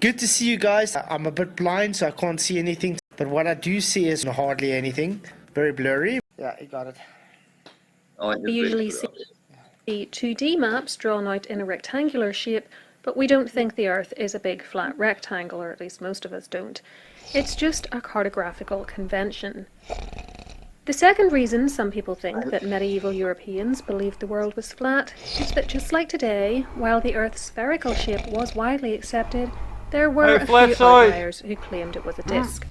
Good to see you guys. I'm a bit blind, so I can't see anything. But what I do see is hardly anything. Very blurry. Yeah, you got it. We usually see 2D maps drawn out in a rectangular shape, but we don't think the Earth is a big flat rectangle, or at least most of us don't. It's just a cartographical convention. The second reason some people think that medieval Europeans believed the world was flat is that just like today, while the Earth's spherical shape was widely accepted, there were a few outliers who claimed it was a disk.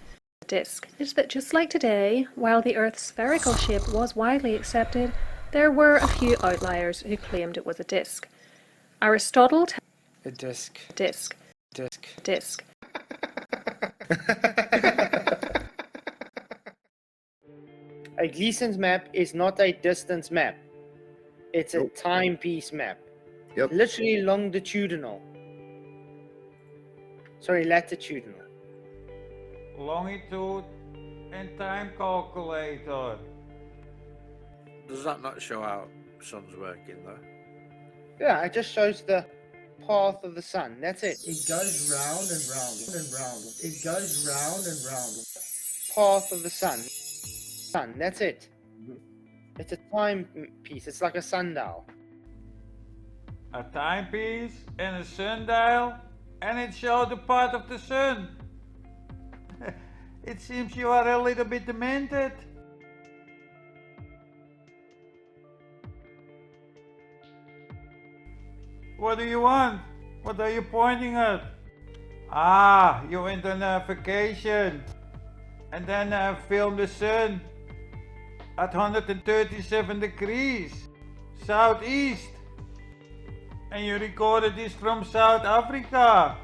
Is that just like today, while the Earth's spherical shape was widely accepted, there were a few outliers who claimed it was a disk. Aristotle A disc. Disk. A Gleason's map is not a distance map. It's a timepiece map. Yep. Literally longitudinal. Sorry, latitudinal. Longitude and time calculator. Does that not show how sun's working though? Yeah, it just shows the path of the sun. That's it. It goes round and round and round. It goes round and round. Path of the sun. That's it. It's a timepiece. It's like a sundial. A timepiece and a sundial, and it showed the path of the sun. It seems you are a little bit demented. What do you want? What are you pointing at? Ah, you went on a vacation and then filmed the sun at 137 degrees southeast, and you recorded this from South Africa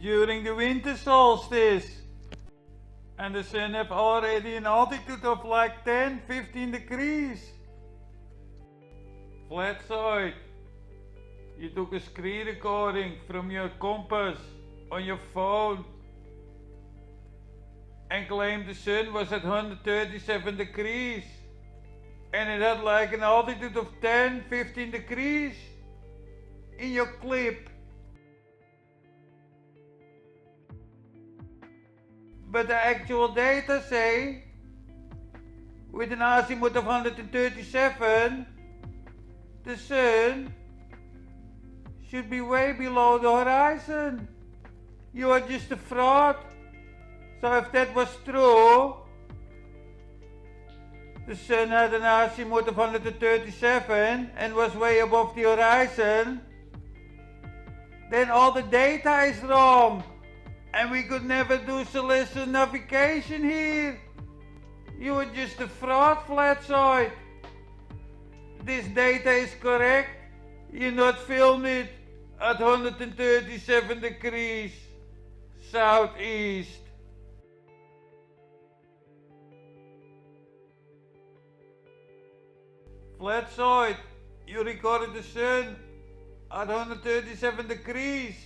during the winter solstice, and the sun have already an altitude of like 10-15 degrees. Flatzoid, you took a screen recording from your compass on your phone and claimed the sun was at 137 degrees and it had like an altitude of 10-15 degrees in your clip. But the actual data say with an azimuth of 137 the sun should be way below the horizon. You are just a fraud. So if that was true, the sun had an azimuth of 137 and was way above the horizon, then all the data is wrong and we could never do celestial navigation here. You are just a fraud, Flatzoid. This data is correct. You not filmed it at 137 degrees southeast. Flatzoid, you recorded the sun at 137 degrees.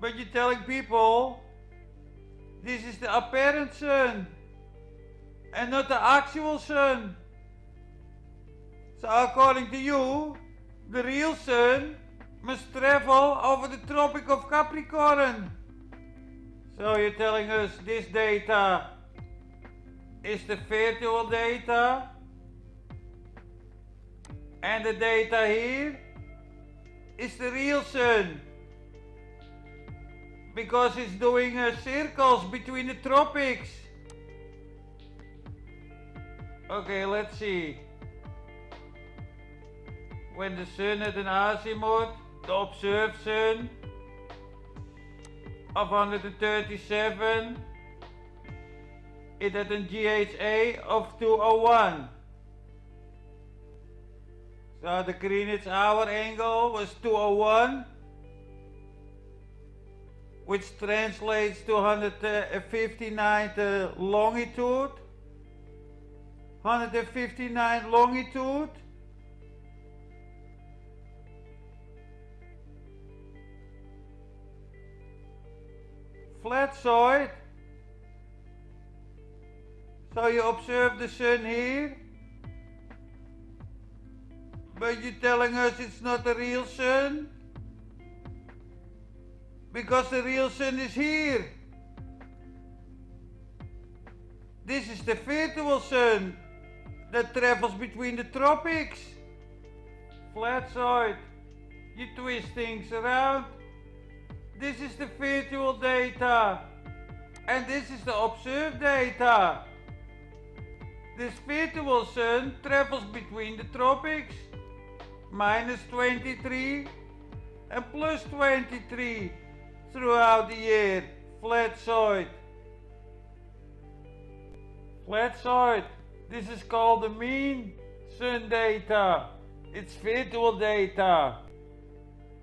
But you're telling people this is the apparent sun and not the actual sun. So according to you, the real sun must travel over the Tropic of Capricorn. So you're telling us this data is the virtual data and the data here is the real sun because it's doing circles between the tropics. Okay, let's see. When the sun had an azimuth, the observed sun of 137, it had a GHA of 201. So the Greenwich hour angle was 201, which translates to 159 longitude. 159 longitude. Flatzoid. So you observe the sun here, but you're telling us it's not a real sun? Because the real sun is here. This is the virtual sun that travels between the tropics. Flatzoid, you twist things around. This is the virtual data. And this is the observed data. This virtual sun travels between the tropics, -23 and +23 throughout the year. Flatzoid. Flatzoid. This is called the mean sun data. It's virtual data.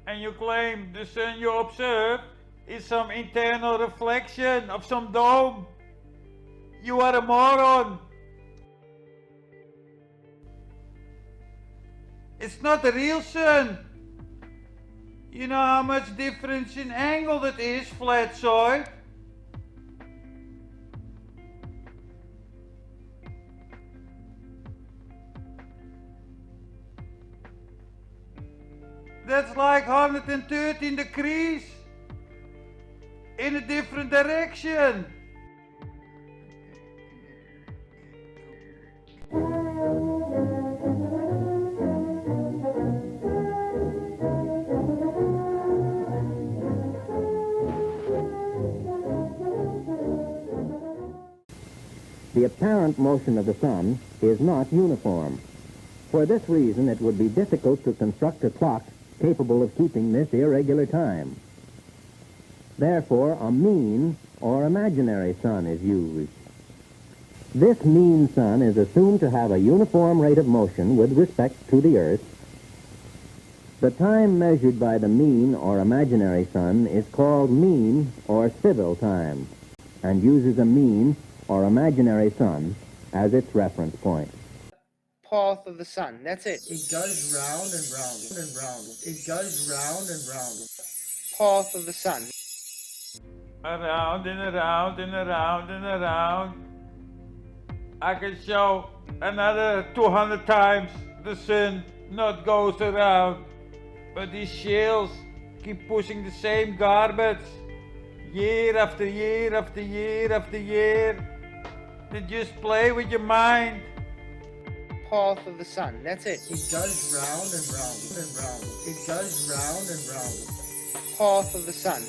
And you claim the sun you observe is some internal reflection of some dome. You are a moron. It's not the real sun. You know how much difference in angle that is, Flatzoid? That's like 113 degrees in a different direction. The apparent motion of the sun is not uniform. For this reason, it would be difficult to construct a clock capable of keeping this irregular time. Therefore, a mean or imaginary sun is used. This mean sun is assumed to have a uniform rate of motion with respect to the Earth. The time measured by the mean or imaginary sun is called mean or civil time, and uses a mean or imaginary sun as its reference point. Path of the sun. That's it. It goes round and round and round. It goes round and round. Path of the sun. Around and around and around and around. I can show another 200 times the sun not goes around. But these shills keep pushing the same garbage. Year after year after year after year. They just play with your mind. Path of the sun. That's it. It goes round and round and round. It goes round and round. Path of the sun.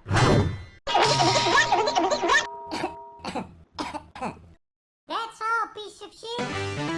That's all, piece of shit.